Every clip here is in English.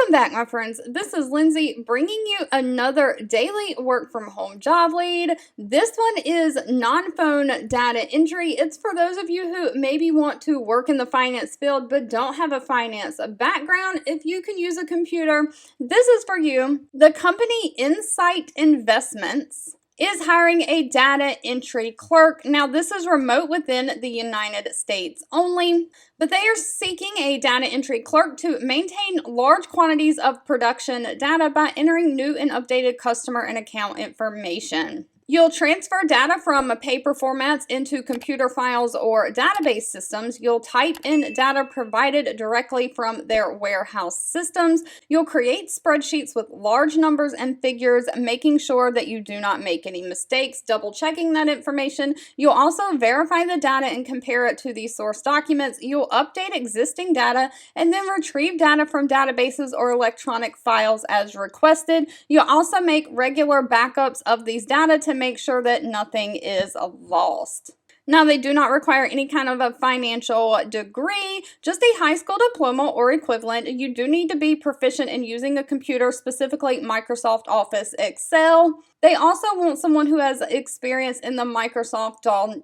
Welcome back, my friends. This is Lindsay bringing you another daily work from home job lead. This one is non-phone data entry. It's for those of you who maybe want to work in the finance field but don't have a finance background. If you can use a computer, this is for you. The company Insight Investments is hiring a data entry clerk. Now, this is remote within the United States only, but they are seeking a data entry clerk to maintain large quantities of production data by entering new and updated customer and account information. You'll transfer data from paper formats into computer files or database systems. You'll type in data provided directly from their warehouse systems. You'll create spreadsheets with large numbers and figures, making sure that you do not make any mistakes, double checking that information. You'll also verify the data and compare it to the source documents. You'll update existing data and then retrieve data from databases or electronic files as requested. You'll also make regular backups of these data to make sure that nothing is lost. Now, they do not require any kind of a financial degree, just a high school diploma or equivalent. You do need to be proficient in using a computer, specifically Microsoft Office Excel. They also want someone who has experience in the Microsoft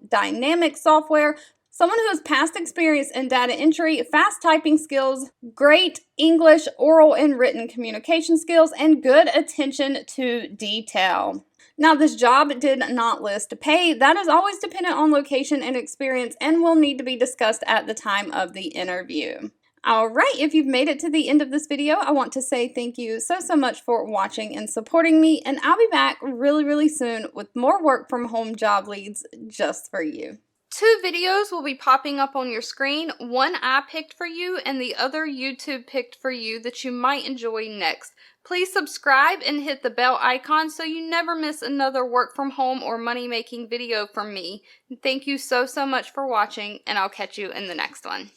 Dynamics software, someone who has past experience in data entry, fast typing skills, great English, oral and written communication skills, and good attention to detail. Now, this job did not list pay. That is always dependent on location and experience and will need to be discussed at the time of the interview. All right, if you've made it to the end of this video, I want to say thank you so much for watching and supporting me, and I'll be back really soon with more work from home job leads just for you. 2 videos will be popping up on your screen. One I picked for you and the other YouTube picked for you that you might enjoy next. Please subscribe and hit the bell icon so you never miss another work from home or money making video from me. Thank you so much for watching, and I'll catch you in the next one.